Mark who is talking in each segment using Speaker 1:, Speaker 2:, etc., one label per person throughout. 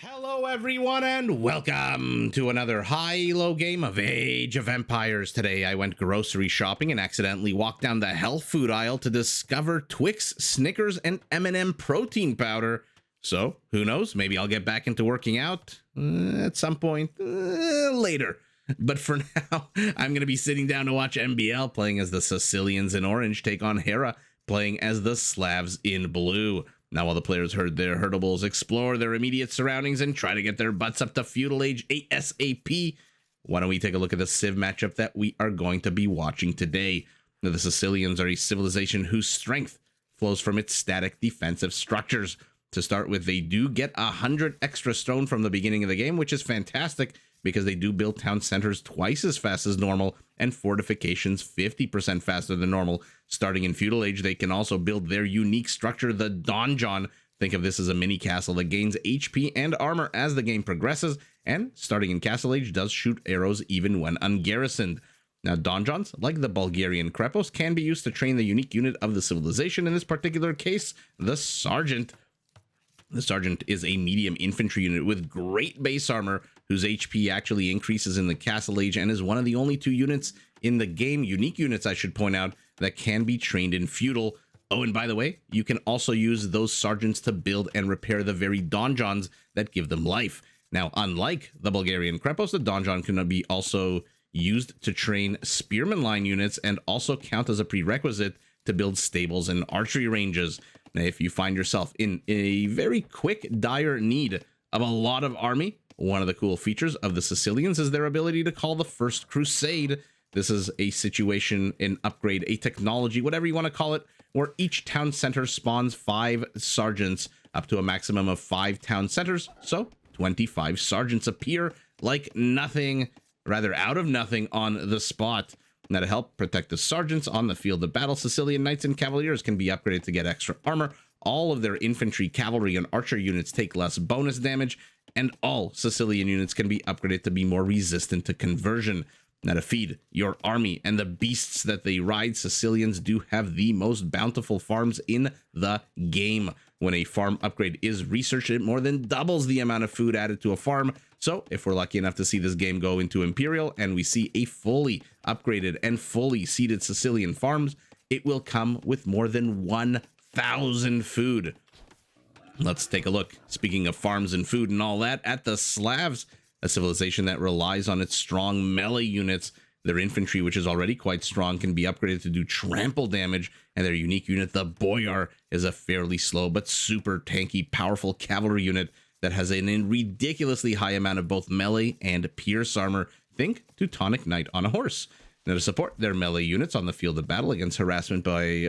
Speaker 1: Hello everyone and welcome to another high-low game of Age of Empires. Today I went grocery shopping and accidentally walked down the health food aisle to discover Twix, Snickers, and M&M protein powder. So, who knows, maybe I'll get back into working out at some point later. But for now, I'm going to be sitting down to watch MbL playing as the Sicilians in orange take on Hera playing as the Slavs in blue. Now, while the players herd their herdables, explore their immediate surroundings, and try to get their butts up to Feudal Age ASAP, why don't we take a look at the Civ matchup that we are going to be watching today? Now, the Sicilians are a civilization whose strength flows from its static defensive structures. To start with, they do get 100 extra stone from the beginning of the game, which is fantastic because they do build town centers twice as fast as normal and fortifications 50% faster than normal. Starting in Feudal Age, they can also build their unique structure, the donjon. Think of this as a mini castle that gains HP and armor as the game progresses, and starting in Castle Age does shoot arrows even when ungarrisoned. Now, donjons, like the Bulgarian Krepos, can be used to train the unique unit of the civilization, in this particular case, the Sergeant. The Sergeant is a medium infantry unit with great base armor, whose HP actually increases in the Castle Age, and is one of the only two units in the game, unique units I should point out, that can be trained in Feudal. Oh, and by the way, you can also use those Sergeants to build and repair the very donjons that give them life. Now, unlike the Bulgarian Krepos, the donjon can be also used to train spearman line units and also count as a prerequisite to build stables and archery ranges. Now, if you find yourself in a very quick, dire need of a lot of army, one of the cool features of the Sicilians is their ability to call the First Crusade. This is a situation, an upgrade, a technology, whatever you want to call it, where each town center spawns 5 sergeants up to a maximum of 5 town centers. So 25 sergeants appear like nothing, rather out of nothing on the spot. Now, to help protect the sergeants on the field of battle, Sicilian knights and cavaliers can be upgraded to get extra armor. All of their infantry, cavalry, and archer units take less bonus damage, and all Sicilian units can be upgraded to be more resistant to conversion. Now, to feed your army and the beasts that they ride, Sicilians do have the most bountiful farms in the game. When a farm upgrade is researched, it more than doubles the amount of food added to a farm. So if we're lucky enough to see this game go into Imperial and we see a fully upgraded and fully seeded Sicilian farms, it will come with more than 1,000 food. Let's take a look, speaking of farms and food and all that, at the Slavs, a civilization that relies on its strong melee units. Their infantry, which is already quite strong, can be upgraded to do trample damage, and their unique unit, the Boyar, is a fairly slow but super tanky, powerful cavalry unit that has a ridiculously high amount of both melee and pierce armor. Think Teutonic Knight on a horse. Now, to support their melee units on the field of battle against harassment by,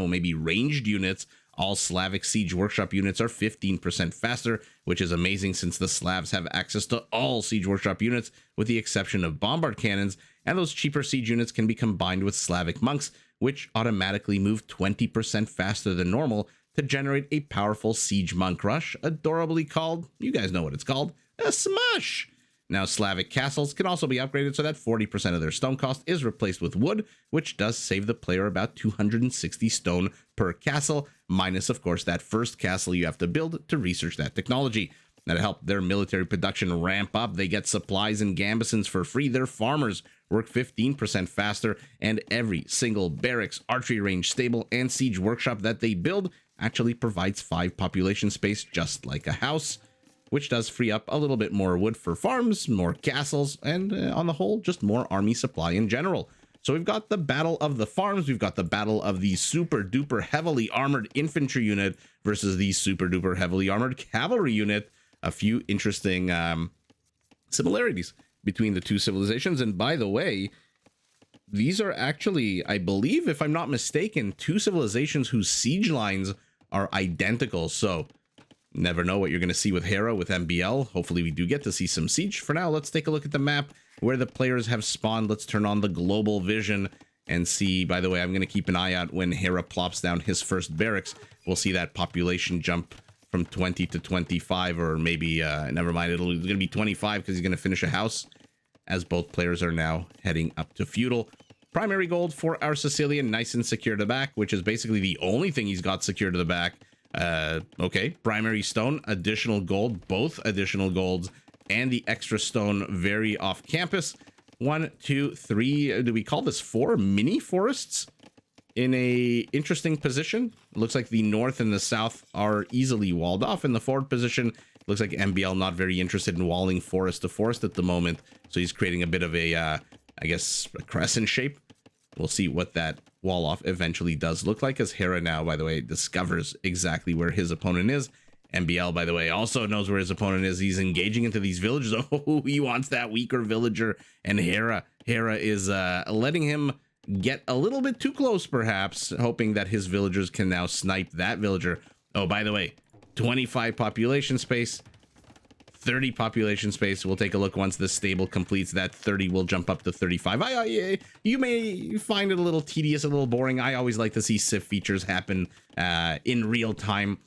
Speaker 1: maybe ranged units, all Slavic Siege Workshop units are 15% faster, which is amazing since the Slavs have access to all Siege Workshop units with the exception of bombard cannons, and those cheaper siege units can be combined with Slavic monks, which automatically move 20% faster than normal to generate a powerful siege monk rush, adorably called, you guys know what it's called, a smush. Now, Slavic castles can also be upgraded so that 40% of their stone cost is replaced with wood, which does save the player about 260 stone per castle, minus, of course, that first castle you have to build to research that technology. Now, to help their military production ramp up, they get supplies and gambesons for free. Their farmers work 15% faster, and every single barracks, archery range, stable, and siege workshop that they build actually provides 5 population space, just like a house, which does free up a little bit more wood for farms, more castles, and on the whole, just more army supply in general. So we've got the battle of the farms, we've got the battle of the super duper heavily armored infantry unit versus the super duper heavily armored cavalry unit. A few interesting similarities between the two civilizations. And by the way, these are actually, I believe, if I'm not mistaken, two civilizations whose siege lines are identical. So never know what you're going to see with Hera, with MbL. Hopefully we do get to see some siege. For now, let's take a look at the map where the players have spawned. Let's turn on the global vision and see. By the way, I'm going to keep an eye out when Hera plops down his first barracks. We'll see that population jump from 20 to 25, or maybe, never mind, it's going to be 25 because he's going to finish a house, as both players are now heading up to Feudal. Primary gold for our Sicilian, nice and secure to the back, which is basically the only thing he's got secure to the back. Okay, primary stone, additional gold, both additional golds, and the extra stone very off campus. 1, 2, 3. Do we call this 4 mini forests in a interesting position? It looks like the north and the south are easily walled off. In the forward position, looks like MbL not very interested in walling forest to forest at the moment, so he's creating a bit of a I guess a crescent shape. We'll see what that wall off eventually does look like, as Hera now, by the way, discovers exactly where his opponent is. MbL, by the way, also knows where his opponent is. He's engaging into these villagers. Oh, he wants that weaker villager. And Hera is letting him get a little bit too close, perhaps, hoping that his villagers can now snipe that villager. Oh, by the way, 25 population space, 30 population space. We'll take a look once this stable completes. That 30 will jump up to 35. You may find it a little tedious, a little boring. I always like to see Civ features happen in real time.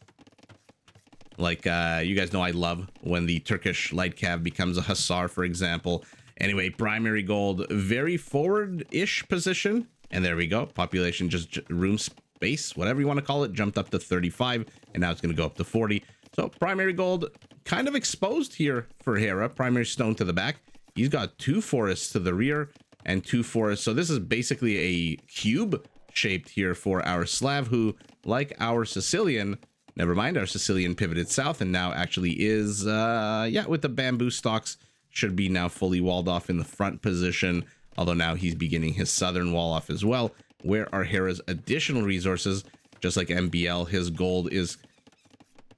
Speaker 1: Like, you guys know I love when the Turkish light cav becomes a hussar, for example. Anyway, primary gold, very forward-ish position. And there we go. Population, just room space, whatever you want to call it, jumped up to 35. And now it's going to go up to 40. So primary gold kind of exposed here for Hera. Primary stone to the back. He's got 2 forests to the rear and 2 forests. So this is basically a cube shaped here for our Slav, who, like our Sicilian... Never mind, our Sicilian pivoted south and now actually is, with the bamboo stalks, should be now fully walled off in the front position, although now he's beginning his southern wall off as well. Where are Hera's additional resources? Just like MbL, his gold is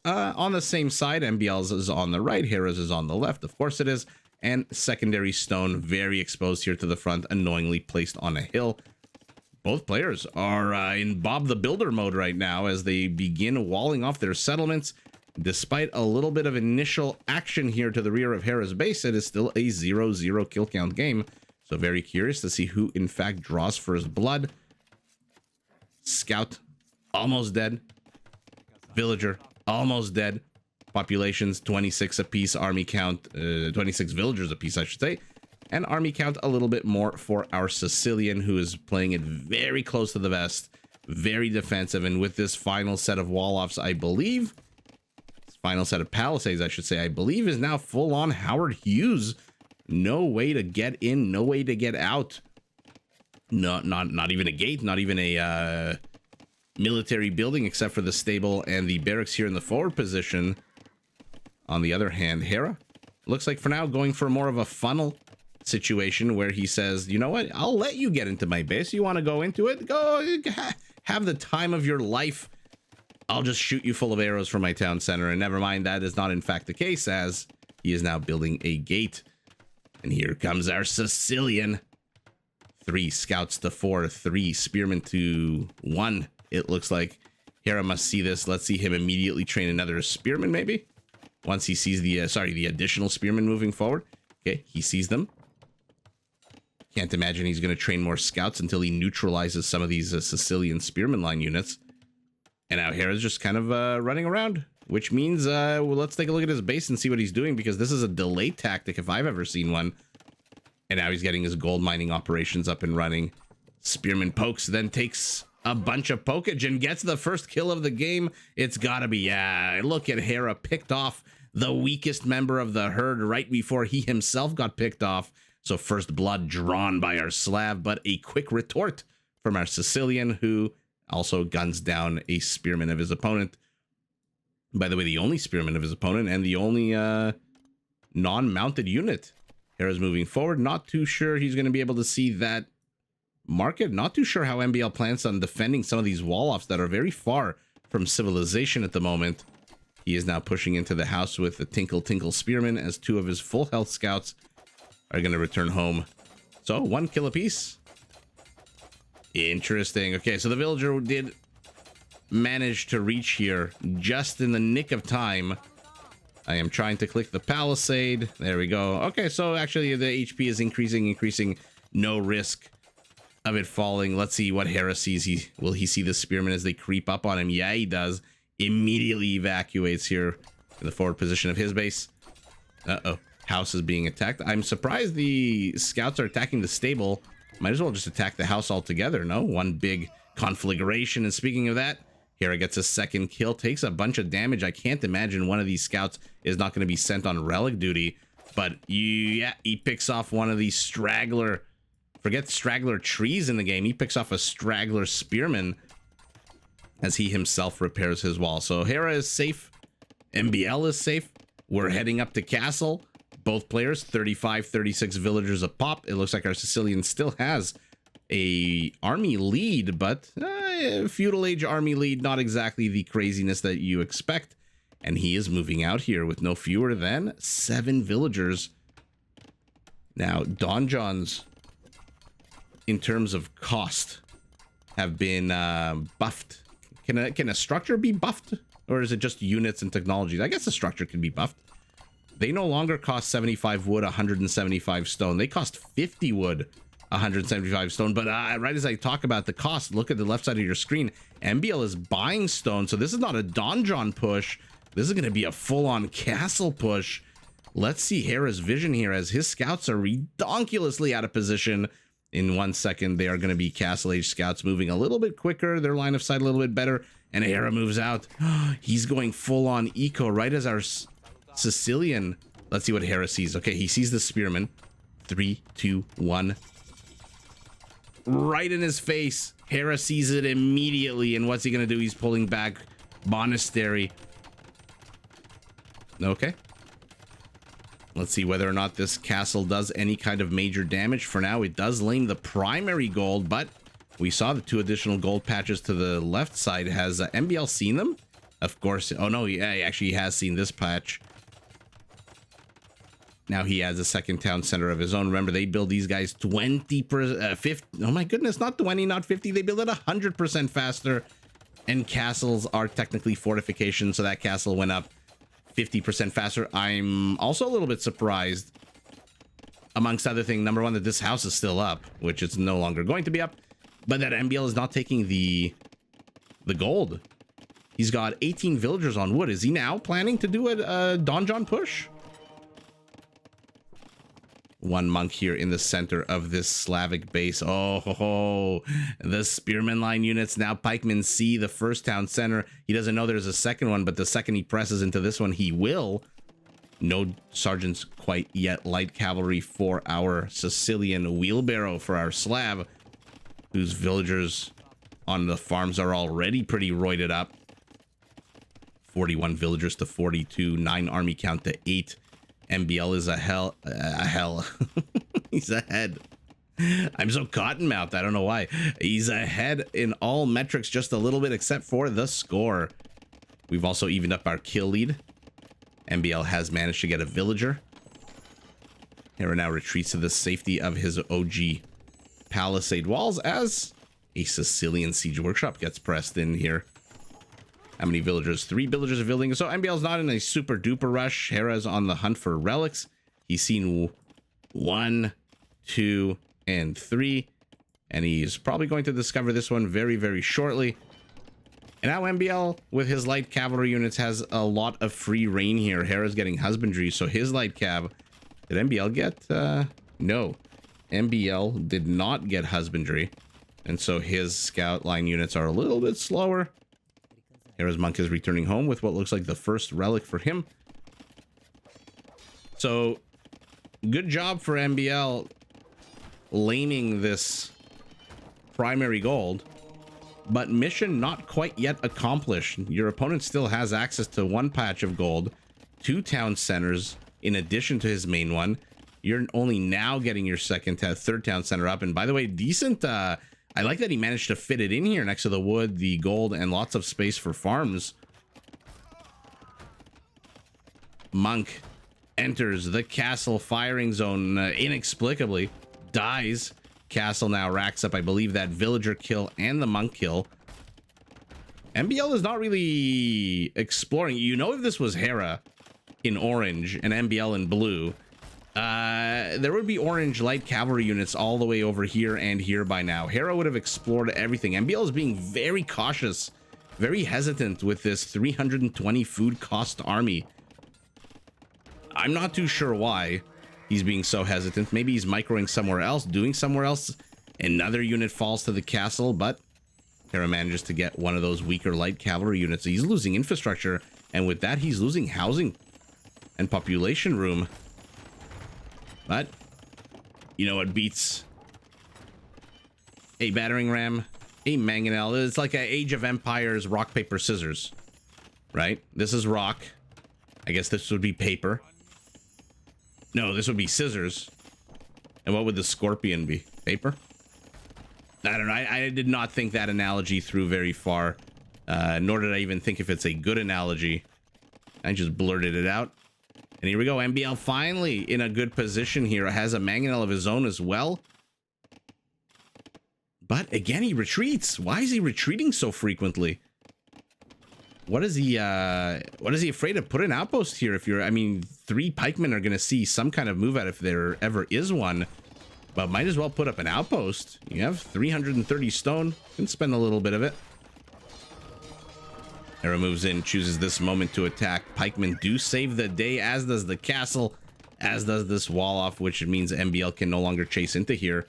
Speaker 1: on the same side. MbL's is on the right, Hera's is on the left, of course it is. And secondary stone, very exposed here to the front, annoyingly placed on a hill. Both players are in Bob the Builder mode right now as they begin walling off their settlements. Despite a little bit of initial action here to the rear of Hera's base, it is still a 0-0 kill count game. So very curious to see who in fact draws first blood. Scout, almost dead. Villager, almost dead. Populations, 26 apiece. Army count, 26 villagers apiece, I should say. And army count a little bit more for our Sicilian, who is playing it very close to the vest, very defensive. And with this final set of wall-offs, I believe, final set of palisades, I should say, I believe is now full-on Howard Hughes. No way to get in, no way to get out. No, not even a gate, not even a military building, except for the stable and the barracks here in the forward position. On the other hand, Hera looks like for now going for more of a funnel situation where he says, you know what, I'll let you get into my base. You want to go into it? Go have the time of your life. I'll just shoot you full of arrows from my town center. And never mind, that is not in fact the case, as he is now building a gate. And here comes our Sicilian. 3 scouts to 4, 3 spearmen to 1. It looks like Hera must see this. Let's see him immediately train another spearman, maybe once he sees the the additional spearmen moving forward. Okay, he sees them. Can't imagine he's going to train more scouts until he neutralizes some of these Sicilian spearman line units. And now Hera's just kind of running around, which means well, let's take a look at his base and see what he's doing, because this is a delay tactic if I've ever seen one. And now he's getting his gold mining operations up and running. Spearman pokes, then takes a bunch of pokage and gets the first kill of the game. It's gotta be, yeah, look at Hera, picked off the weakest member of the herd right before he himself got picked off. So first blood drawn by our Slav, but a quick retort from our Sicilian, who also guns down a spearman of his opponent. By the way, the only spearman of his opponent and the only non-mounted unit. Hera's moving forward. Not too sure he's going to be able to see that market. Not too sure how MbL plans on defending some of these wall-offs that are very far from civilization at the moment. He is now pushing into the house with the Tinkle Tinkle Spearman, as 2 of his full health scouts are going to return home. So 1 kill apiece. Interesting. Okay, so the villager did manage to reach here just in the nick of time. I am trying to click the palisade. There we go. Okay, so actually the HP is increasing. No risk of it falling. Let's see what Hera sees. Will he see the spearmen as they creep up on him? Yeah, he does. Immediately evacuates here in the forward position of his base. Uh-oh. House is being attacked. I'm surprised the scouts are attacking the stable. Might as well just attack the house altogether, no? One big conflagration. And speaking of that, Hera gets a second kill, takes a bunch of damage. I can't imagine one of these scouts is not going to be sent on relic duty. But yeah, he picks off one of these straggler, forget straggler trees in the game. He picks off a straggler spearman as he himself repairs his wall. So Hera is safe. MbL is safe. We're heading up to castle. Both players, 35, 36 villagers a pop. It looks like our Sicilian still has a army lead, but feudal age army lead, not exactly the craziness that you expect. And he is moving out here with no fewer than 7 villagers. Now, donjons, in terms of cost, have been buffed. Can a structure be buffed? Or is it just units and technologies? I guess the structure can be buffed. They no longer cost 75 wood, 175 stone. They cost 50 wood, 175 stone. But right as I talk about the cost, look at the left side of your screen. MbL is buying stone, so this is not a donjon push. This is going to be a full-on castle push. Let's see Hera's vision here as his scouts are redonkulously out of position. In 1 second, they are going to be castle age scouts moving a little bit quicker, their line of sight a little bit better, and Hera moves out. He's going full-on eco right as our Sicilian. Let's see what Hera sees. Okay, he sees the spearman. 3, 2, 1. Right in his face. Hera sees it immediately, and what's he gonna do? He's pulling back. Monastery. Okay. Let's see whether or not this castle does any kind of major damage. For now, it does lame the primary gold, but we saw the 2 additional gold patches to the left side. Has MbL seen them? Of course. Oh no, yeah, he actually has seen this patch. Now he has a second town center of his own. Remember, they build these guys 20%, 50. Oh my goodness, not 20, not 50. They build it 100% faster. And castles are technically fortifications, so that castle went up 50% faster. I'm also a little bit surprised, amongst other things, number one, that this house is still up, which it's no longer going to be up, but that MbL is not taking the gold. He's got 18 villagers on wood. Is he now planning to do a donjon push? One monk here in the center of this Slavic base. Oh, the spearman line units. Now pikemen see the first town center. He doesn't know there's a second one, but the second he presses into this one, he will. No sergeants quite yet. Light cavalry for our Sicilian, wheelbarrow for our Slav, whose villagers on the farms are already pretty roided up. 41 villagers to 42, 9 army count to 8. MbL is a hell. He's ahead. I'm so cottonmouthed. I don't know why. He's ahead in all metrics just a little bit, except for the score. We've also evened up our kill lead. MbL has managed to get a villager. Hera now retreats to the safety of his OG palisade walls as a Sicilian siege workshop gets pressed in here. How many villagers? 3 villagers are building. So MbL's not in a super duper rush. Hera's on the hunt for relics. He's seen 1, 2, and 3. And he's probably going to discover this one very, very shortly. And now MbL, with his light cavalry units, has a lot of free reign here. Hera's getting husbandry, so his light cav... Did MbL get... No. MbL did not get husbandry. And so his scout line units are a little bit slower. Hera's monk is returning home with what looks like the first relic for him. So, good job for MbL laming this primary gold, but mission not quite yet accomplished. Your opponent still has access to 1 patch of gold, 2 town centers in addition to his main one. You're only now getting your third town center up. And by the way, decent... I like that he managed to fit it in here next to the wood, the gold, and lots of space for farms. Monk enters the castle firing zone inexplicably, dies. Castle now racks up, I believe, that villager kill and the monk kill. MbL is not really exploring. You know, if this was Hera in orange and MbL in blue, there would be orange light cavalry units all the way over here and here by now. Hera would have explored everything. MbL is being very cautious, very hesitant with this 320 food cost army. I'm not too sure why he's being so hesitant. Maybe he's microing somewhere else, doing somewhere else. Another unit falls to the castle, but Hera manages to get one of those weaker light cavalry units. He's losing infrastructure, and with that, he's losing housing and population room. But you know what beats a battering ram? A mangonel. It's like an Age of Empires rock, paper, scissors, right? This is rock. I guess this would be paper. No, this would be scissors. And what would the scorpion be? Paper? I don't know. I did not think that analogy through very far. Nor did I even think if it's a good analogy. I just blurted it out. And here we go. MbL finally in a good position here. Has a mangonel of his own as well. But again, he retreats. Why is he retreating so frequently? What is he afraid of? Put an outpost here if you're, I mean, 3 pikemen are going to see some kind of move out if there ever is one. But might as well put up an outpost. You have 330 stone. Can spend a little bit of it. Hera moves in, chooses this moment to attack. Pikemen do save the day, as does the castle, as does this wall off, which means MbL can no longer chase into here.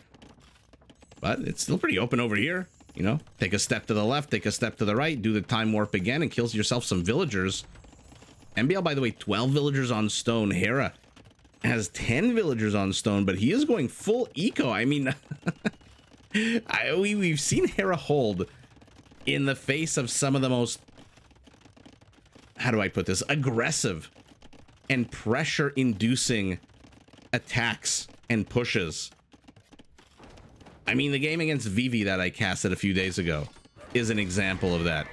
Speaker 1: But it's still pretty open over here. You know, take a step to the left, take a step to the right, do the time warp again, and kills yourself some villagers. MbL, by the way, 12 villagers on stone. Hera has 10 villagers on stone, but he is going full eco. I mean, we've seen Hera hold in the face of some of the most, how do I put this, aggressive and pressure-inducing attacks and pushes. I mean, the game against Vivi that I casted a few days ago is an example of that.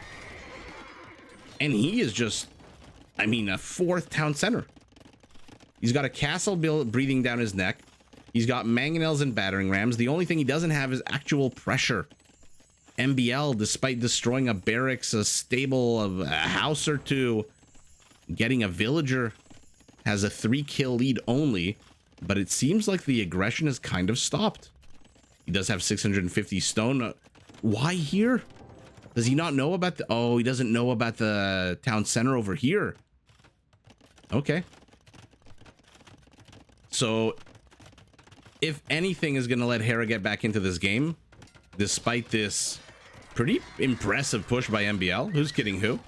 Speaker 1: And he is just, I mean, a 4th town center. He's got a castle breathing down his neck. He's got mangonels and battering rams. The only thing he doesn't have is actual pressure. MbL, despite destroying a barracks, a stable, of a house or two, getting a villager, has a 3-kill lead only. But it seems like the aggression has kind of stopped. He does have 650 stone. Why here? Does he not know about the... Oh, he doesn't know about the town center over here. Okay. So, if anything is going to let Hera get back into this game, despite this pretty impressive push by MbL, who's kidding who?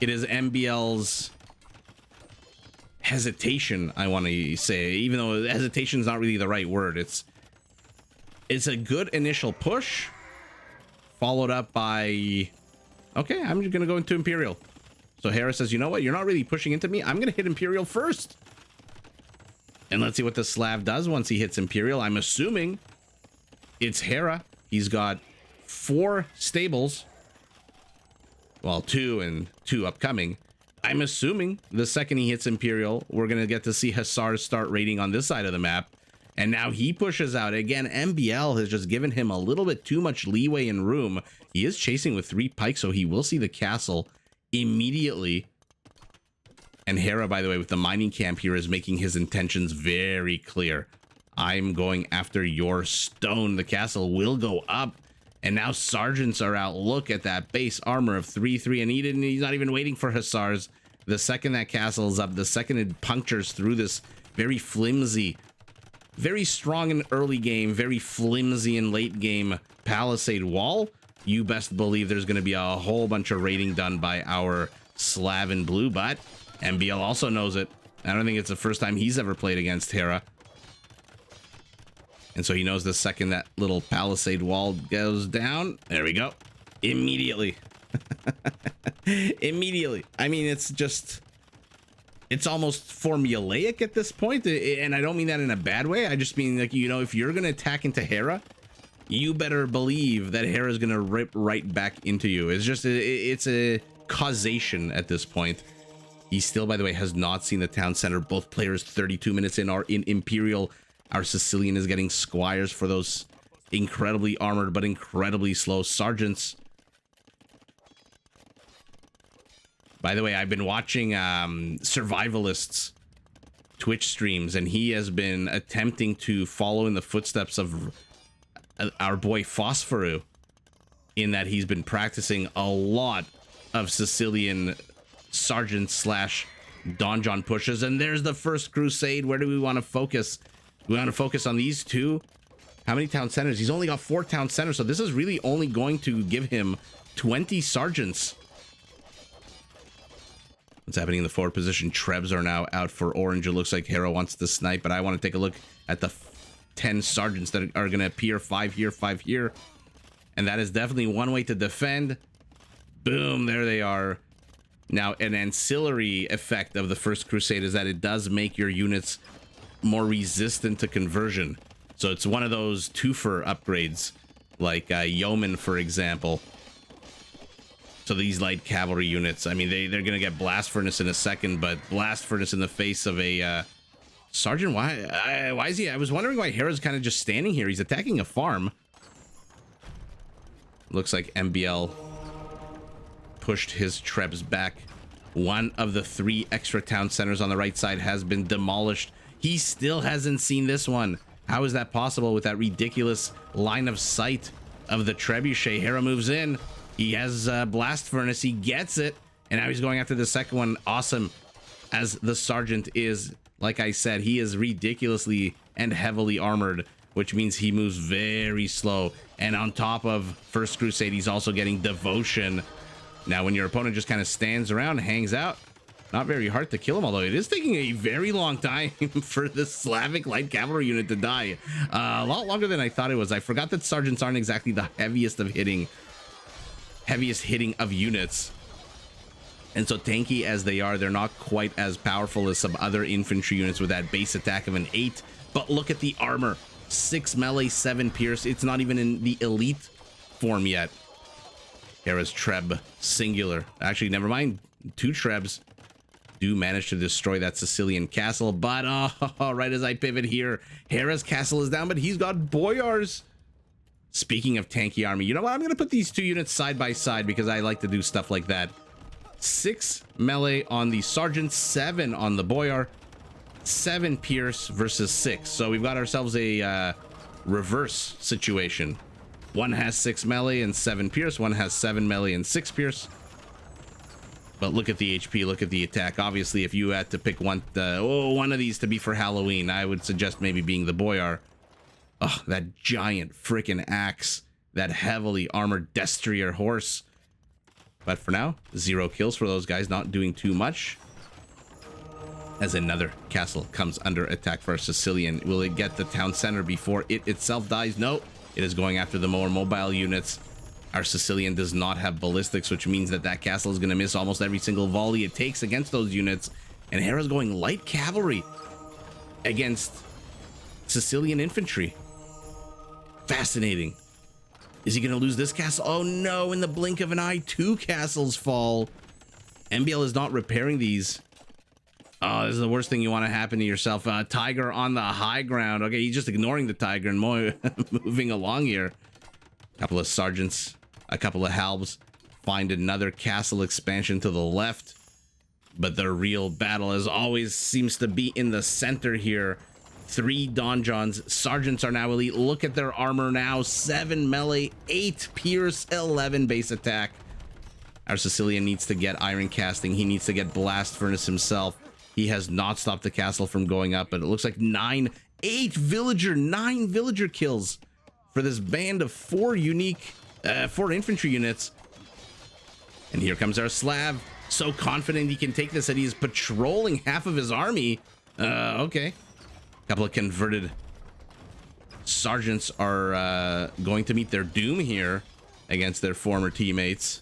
Speaker 1: It is MbL's hesitation, I want to say, even though hesitation is not really the right word. It's a good initial push, followed up by, okay, I'm just going to go into Imperial. So Hera says, you know what? You're not really pushing into me. I'm going to hit Imperial first. And let's see what the Slav does once he hits Imperial. I'm assuming it's Hera. He's got 4 stables. Well, 2 and 2 upcoming. I'm assuming the second he hits Imperial, we're going to get to see Hussars start raiding on this side of the map. And now he pushes out. Again, MbL has just given him a little bit too much leeway and room. He is chasing with 3 pikes, so he will see the castle immediately. And Hera, by the way, with the mining camp here, is making his intentions very clear. I'm going after your stone. The castle will go up. And now sergeants are out. Look at that base armor of 3-3. And he's not even waiting for Hussars. The second that castle is up, the second it punctures through this very flimsy, very strong in early game, very flimsy in late game palisade wall, you best believe there's going to be a whole bunch of raiding done by our Slav in blue. But MbL also knows it. I don't think it's the first time he's ever played against Hera. And so he knows the second that little palisade wall goes down, there we go. Immediately. Immediately. I mean, it's just, it's almost formulaic at this point. And I don't mean that in a bad way. I just mean, like, you know, if you're going to attack into Hera, you better believe that Hera is going to rip right back into you. It's just, it's a causation at this point. He still, by the way, has not seen the town center. Both players 32 minutes in are in Imperial. Our Sicilian is getting squires for those incredibly armored but incredibly slow sergeants. By the way, I've been watching Survivalists Twitch streams, and he has been attempting to follow in the footsteps of our boy Phosphoru, in that he's been practicing a lot of Sicilian sergeant slash donjon pushes. And there's the first crusade. Where do we want to focus? We want to focus on these two. How many town centers? He's only got 4 town centers, so this is really only going to give him 20 sergeants. What's happening in the forward position? Trebs are now out for orange. It looks like Hera wants to snipe, but I want to take a look at the 10 sergeants that are going to appear. 5 here, 5 here. And that is definitely one way to defend. Boom, there they are. Now, an ancillary effect of the First Crusade is that it does make your units more resistant to conversion. So it's one of those twofer upgrades, like Yeoman, for example. So these light cavalry units, I mean, they're going to get Blast Furnace in a second, but Blast Furnace in the face of a Sergeant, why is he? I was wondering why Hera's kind of just standing here. He's attacking a farm. Looks like MbL pushed his Trebs back. One of the 3 extra town centers on the right side has been demolished. He still hasn't seen this one. How is that possible with that ridiculous line of sight of the trebuchet? Hera moves in. He has Blast Furnace. He gets it. And now he's going after the second one. Awesome. As the Sergeant is, like I said, he is ridiculously and heavily armored, which means he moves very slow. And on top of First Crusade, he's also getting Devotion. Now, when your opponent just kind of stands around, hangs out, not very hard to kill him, although it is taking a very long time for the Slavic light cavalry unit to die. A lot longer than I thought it was. I forgot that sergeants aren't exactly the heaviest hitting of units. And so tanky as they are, they're not quite as powerful as some other infantry units with that base attack of an 8. But look at the armor. 6 melee, 7 pierce. It's not even in the elite form yet. Hera's Treb singular. Actually, never mind. 2 Trebs do manage to destroy that Sicilian castle, but right as I pivot here, Hera's castle is down, but he's got boyars. Speaking of tanky army, you know what? I'm going to put these 2 units side by side because I like to do stuff like that. 6 melee on the sergeant, 7 on the boyar, 7 pierce versus 6. So we've got ourselves a reverse situation. One has 6 melee and 7 pierce. One has 7 melee and 6 pierce. But look at the HP, look at the attack. Obviously, if you had to pick one of these to be for Halloween, I would suggest maybe being the boyar. Oh, that giant freaking axe. That heavily armored destrier horse. But for now, 0 kills for those guys, not doing too much. As another castle comes under attack for a Sicilian. Will it get the town center before it itself dies? No, it is going after the more mobile units. Our Sicilian does not have ballistics, which means that that castle is going to miss almost every single volley it takes against those units. And Hera's going light cavalry against Sicilian infantry. Fascinating. Is he going to lose this castle? Oh no, in the blink of an eye, 2 castles fall. MbL is not repairing these. Oh, this is the worst thing you want to happen to yourself. Tiger on the high ground. Okay, he's just ignoring the tiger and moving along here. A couple of sergeants, a couple of halbs. Find another castle expansion to the left. But the real battle, as always, seems to be in the center here. 3 donjons. Sergeants are now elite. Look at their armor now. 7 melee, 8 pierce, 11 base attack. Our Sicilian needs to get iron casting. He needs to get blast furnace himself. He has not stopped the castle from going up, but it looks like 9 villager kills for this band of 4 unique 4 infantry units. And here comes our Slav, so confident he can take this that he is patrolling half of his army. Okay, a couple of converted sergeants are going to meet their doom here against their former teammates.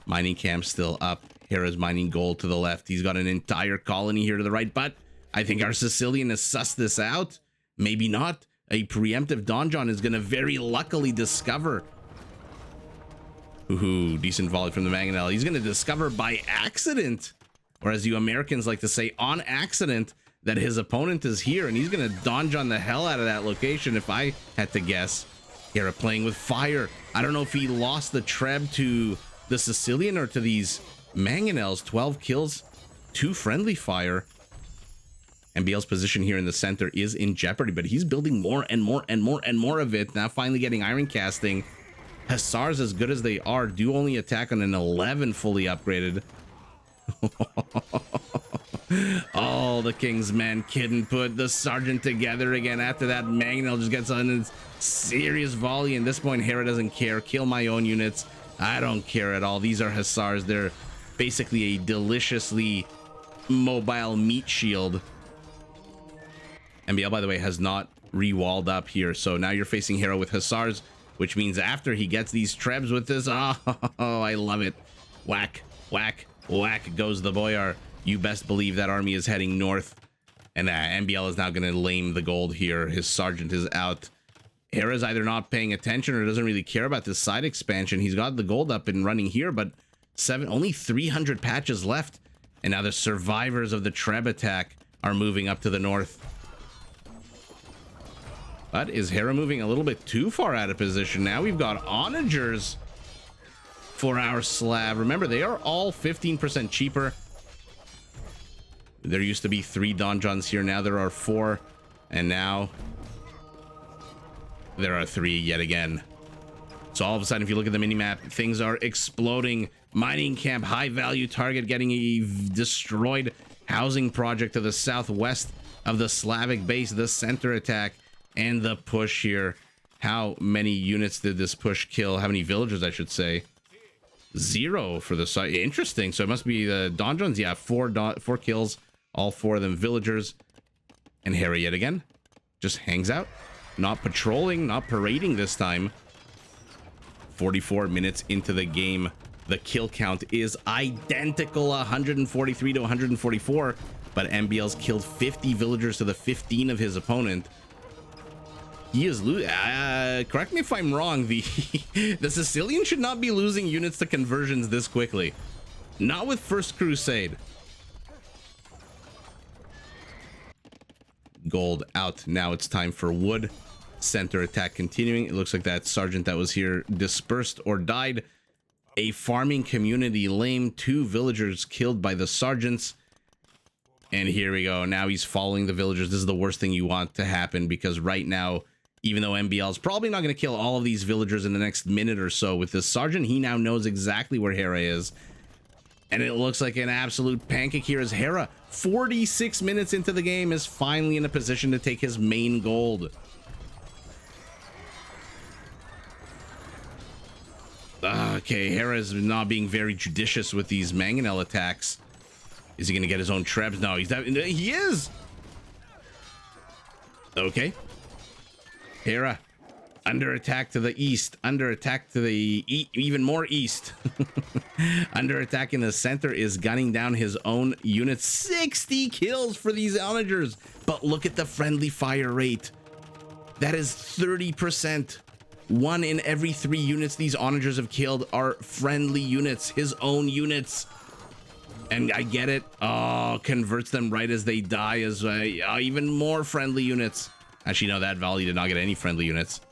Speaker 1: Mining camp still up. Hera's mining gold to the left. He's got an entire colony here to the right, but I think our Sicilian has sussed this out. Maybe not. A preemptive donjon is going to very luckily discover. Ooh, decent volley from the mangonel. He's going to discover by accident, or as you Americans like to say, on accident, that his opponent is here, and he's going to donjon the hell out of that location if I had to guess. Hera playing with fire. I don't know if he lost the Treb to the Sicilian or to these mangonels. 12 kills, 2 friendly fire. MbL's position here in the center is in jeopardy, but he's building more and more and more and more of it. Now finally getting iron casting. Hussars, as good as they are, do only attack on an 11 fully upgraded. Oh, the King's men couldn't put the Sergeant together again. After that, Mangonel just gets on a serious volley. At this point, Hera doesn't care. Kill my own units. I don't care at all. These are Hussars. They're basically a deliciously mobile meat shield. MbL, by the way, has not re-walled up here. So now you're facing Hera with Hussars, which means after he gets these trebs with this, oh, I love it. Whack, whack, whack goes the Boyar. You best believe that army is heading north. And MbL is now going to lame the gold here. His Sergeant is out. Hera's either not paying attention or doesn't really care about this side expansion. He's got the gold up and running here, but only 300 patches left. And now the survivors of the Treb attack are moving up to the north. But is Hera moving a little bit too far out of position? Now we've got onagers for our Slav. Remember, they are all 15% cheaper. There used to be 3 donjons here. Now there are 4. And now there are 3 yet again. So all of a sudden, if you look at the minimap, things are exploding. Mining camp, high value target getting a destroyed housing project to the southwest of the Slavic base. The center attack and the push here. How many units did this push kill? How many villagers, I should say? 0 for the site. Interesting. So it must be the donjons. Yeah, 4 kills. All 4 of them villagers. And Hera yet again just hangs out, not patrolling, not parading this time. 44 minutes into the game, the kill count is identical, 143 to 144, but MbL's killed 50 villagers to the 15 of his opponent. He is correct me if I'm wrong, the Sicilians should not be losing units to conversions this quickly. Not with First Crusade. Gold out. Now it's time for wood. Center attack continuing. It looks like that sergeant that was here dispersed or died. A farming community lamed, 2 villagers killed by the sergeants. And here we go. Now he's following the villagers. This is the worst thing you want to happen, because right now, even though MbL is probably not going to kill all of these villagers in the next minute or so, with this sergeant, he now knows exactly where Hera is. And it looks like an absolute pancake here as Hera, 46 minutes into the game, is finally in a position to take his main gold. Okay, Hera is not being very judicious with these Mangonel attacks. Is he going to get his own trebs? No, he is. Okay. Hera, under attack to the east, under attack to the even more east. Under attack in the center is gunning down his own units. 60 kills for these onagers. But look at the friendly fire rate. That is 30%. 1 in every 3 units these onagers have killed are friendly units, his own units. And I get it. Oh, converts them right as they die as even more friendly units. Actually, no, that volley did not get any friendly units.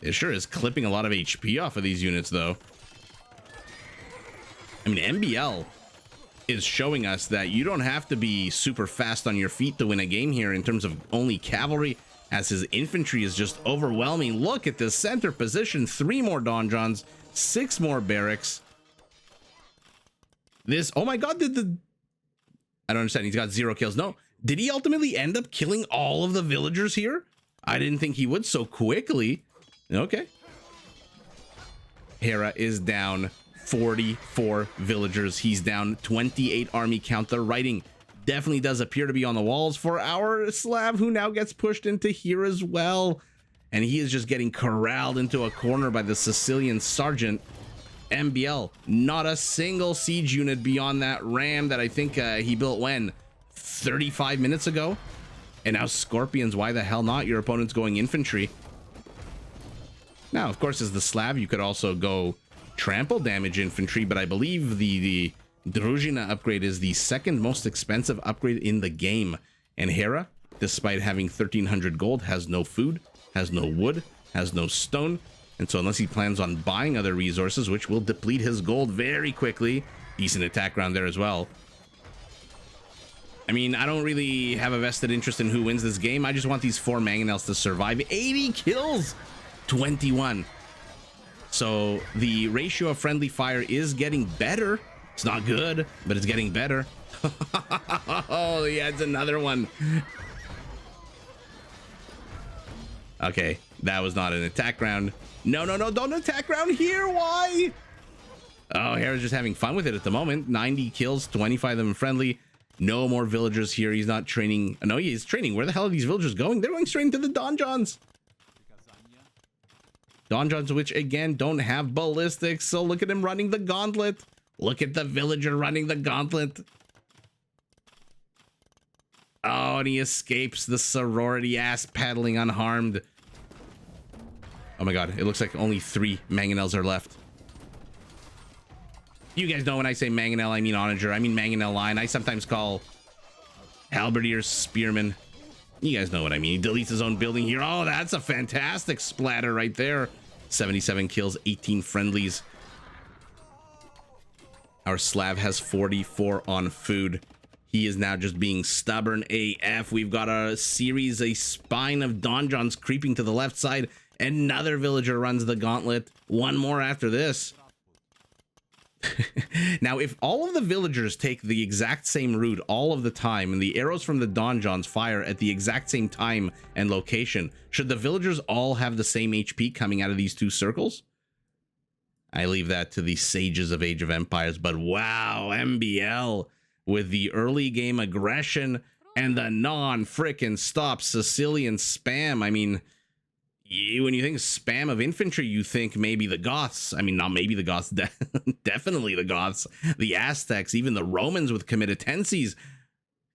Speaker 1: It sure is clipping a lot of HP off of these units, though. I mean, MbL is showing us that you don't have to be super fast on your feet to win a game here in terms of only cavalry, as his infantry is just overwhelming. Look at this center position. 3 more donjons, 6 more barracks. This, oh my god, I don't understand. He's got 0 kills. No, did he ultimately end up killing all of the villagers here? I didn't think he would so quickly. Okay. Hera is down 44 villagers. He's down 28 army count. The writing definitely does appear to be on the walls for our Slav, who now gets pushed into here as well. And he is just getting corralled into a corner by the Sicilian sergeant. MbL, not a single siege unit beyond that ram that I think he built when? 35 minutes ago? And now Scorpions, why the hell not? Your opponent's going infantry. Now, of course, as the Slav, you could also go trample damage infantry, but I believe the Druzhina upgrade is the 2nd most expensive upgrade in the game. And Hera, despite having 1300 gold, has no food, has no wood, has no stone. And so unless he plans on buying other resources, which will deplete his gold very quickly, decent attack round there as well. I mean, I don't really have a vested interest in who wins this game. I just want these 4 Mangonels to survive. 80 kills, 21. So the ratio of friendly fire is getting better. It's not good, but it's getting better. Oh, yeah, it's another one. Okay, that was not an attack round. No, no, no, don't attack round here. Why? Oh, Hera's just having fun with it at the moment. 90 kills, 25 of them friendly. No more villagers here. He's not training. No, he's training. Where the hell are these villagers going? They're going straight into the donjons. Donjons, which again don't have ballistics. So look at him running the gauntlet. Look at the villager running the gauntlet. Oh, and he escapes the sorority ass paddling unharmed. Oh my god, it looks like only 3 mangonels are left. You guys know when I say mangonel, I mean onager. I mean mangonel line. I sometimes call halberdiers spearmen. You guys know what I mean. He deletes his own building here. Oh, that's a fantastic splatter right there. 77 kills, 18 friendlies. Our Slav has 44 on food. He is now just being stubborn AF. We've got a spine of donjons creeping to the left side. Another villager runs the gauntlet. One more after this. Now, if all of the villagers take the exact same route all of the time and the arrows from the donjons fire at the exact same time and location, should the villagers all have the same HP coming out of these 2 circles? I leave that to the sages of Age of Empires, but wow, MbL with the early game aggression and the non-frickin' stop Sicilian spam. I mean, when you think spam of infantry, you think maybe the Goths. I mean, not maybe the Goths, definitely the Goths, the Aztecs, even the Romans with comitatenses.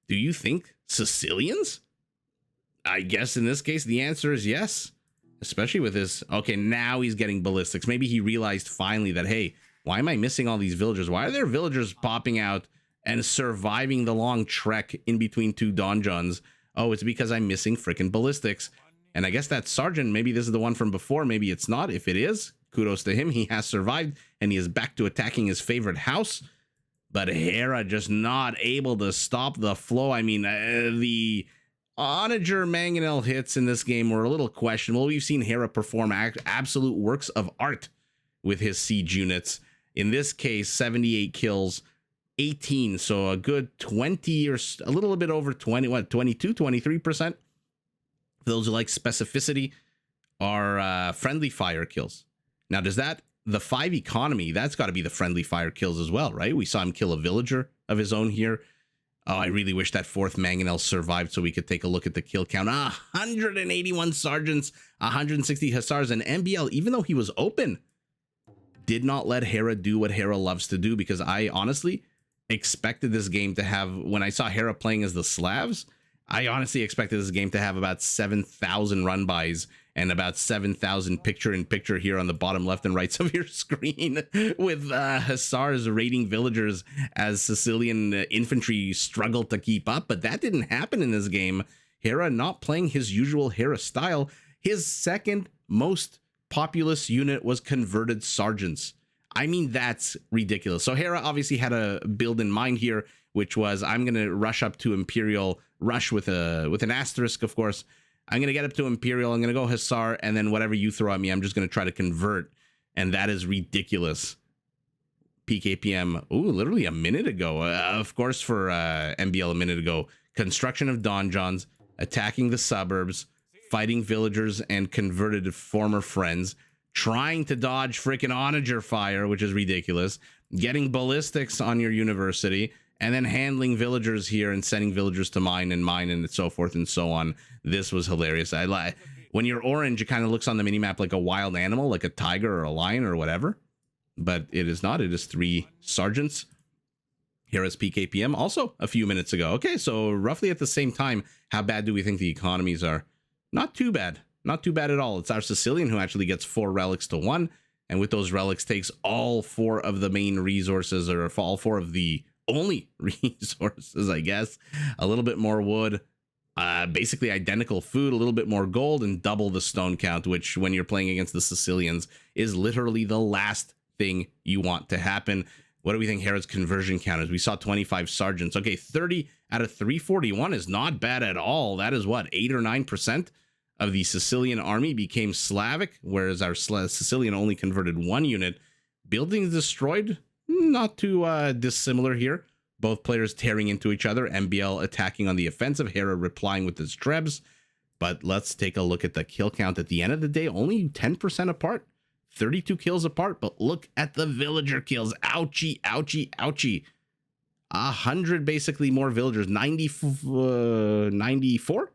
Speaker 1: Do you think Sicilians? I guess in this case, the answer is yes. Especially with his, okay, now he's getting ballistics. Maybe he realized finally that, hey, why am I missing all these villagers? Why are there villagers popping out and surviving the long trek in between 2 donjons? Oh, it's because I'm missing freaking ballistics. And I guess that sergeant, maybe this is the one from before, maybe it's not. If it is, kudos to him. He has survived and he is back to attacking his favorite house. But Hera just not able to stop the flow. I mean, the onager mangonel hits in this game were a little questionable. We've seen Hera perform absolute works of art with his siege units. In this case, 78 kills, 18. So a good 20 or a little bit over 20, what, 22, 23%. Those who like specificity are friendly fire kills. Now, does that, the 5 economy, that's got to be the friendly fire kills as well, right? We saw him kill a villager of his own here. Oh, I really wish that 4th mangonel survived so we could take a look at the kill count. 181 sergeants, 160 hussars, and MbL, even though he was open, did not let Hera do what Hera loves to do, because I honestly expected this game to have, when I saw Hera playing as the Slavs, I honestly expected this game to have about 7,000 run-bys and about 7,000 picture-in-picture here on the bottom left and right of your screen with hussars raiding villagers as Sicilian infantry struggled to keep up. But that didn't happen in this game. Hera not playing his usual Hera style. His second most populous unit was converted sergeants. I mean, that's ridiculous. So Hera obviously had a build in mind here, which was, I'm going to rush up to Imperial, rush with an asterisk, of course. I'm going to get up to Imperial, I'm going to go Hussar, and then whatever you throw at me, I'm just going to try to convert. And that is ridiculous. PKPM, ooh, literally a minute ago. Of course, for MbL a minute ago. Construction of donjons, attacking the suburbs, fighting villagers and converted former friends, trying to dodge freaking onager fire, which is ridiculous, getting ballistics on your university, and then handling villagers here and sending villagers to mine and so forth and so on. This was hilarious. I like when you're orange, it kind of looks on the minimap like a wild animal, like a tiger or a lion or whatever. But it is not. It is 3 sergeants. Here is PKPM also a few minutes ago. Okay, so roughly at the same time, how bad do we think the economies are? Not too bad. Not too bad at all. It's our Sicilian who actually gets 4 relics to 1. And with those relics takes all 4 of the main resources, or all 4 of the only resources, I guess. A little bit more wood, basically identical food, a little bit more gold, and double the stone count, which when you're playing against the Sicilians is literally the last thing you want to happen. What do we think Hera's conversion count is? We saw 25 sergeants. Okay, 30 out of 341 is not bad at all. That is what, 8 or 9% of the Sicilian army became Slavic, whereas our Sicilian only converted 1 unit. Buildings destroyed, not too dissimilar here. Both players tearing into each other. MbL attacking on the offensive, Hera replying with his trebs. But let's take a look at the kill count. At the end of the day, only 10% apart. 32 kills apart, but look at the villager kills. Ouchie, ouchie, ouchie. 100 basically more villagers. 94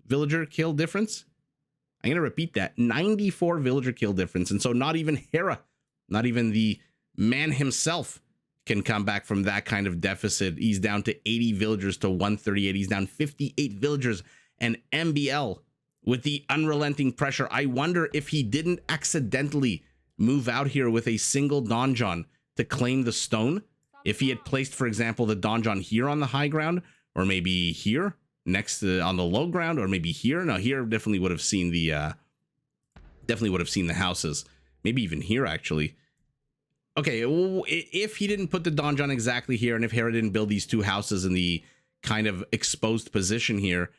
Speaker 1: villager kill difference. I'm going to repeat that. 94 villager kill difference. And so not even Hera, not even the man himself can come back from that kind of deficit. He's down to 80 villagers to 138. He's down 58 villagers. And MbL, with the unrelenting pressure, I wonder if he didn't accidentally move out here with a single donjon to claim the stone. If he had placed, for example, the donjon here on the high ground, or maybe here next to, on the low ground, or maybe here. No, here definitely would have seen the houses. Maybe even here, actually. Okay, if he didn't put the donjon exactly here, and if Hera didn't build these two houses in the kind of exposed position here,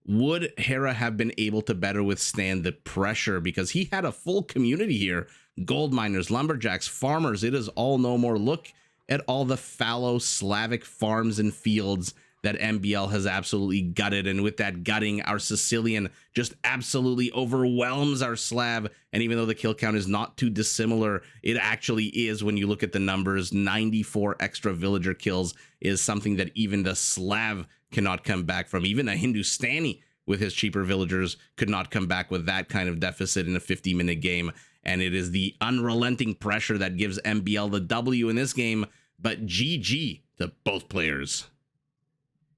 Speaker 1: would Hera have been able to better withstand the pressure? Because he had a full community here. Gold miners, lumberjacks, farmers. It is all no more. Look at all the fallow Slavic farms and fields that MbL has absolutely gutted. And with that gutting, our Sicilian just absolutely overwhelms our Slav. And even though the kill count is not too dissimilar, it actually is when you look at the numbers. 94 extra villager kills is something that even the Slav cannot come back from. Even a Hindustani with his cheaper villagers could not come back with that kind of deficit in a 50-minute game. And it is the unrelenting pressure that gives MbL the W in this game. But GG to both players.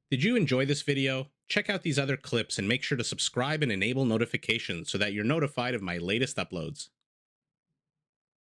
Speaker 1: Did you enjoy this video? Check out these other clips and make sure to subscribe and enable notifications so that you're notified of my latest uploads.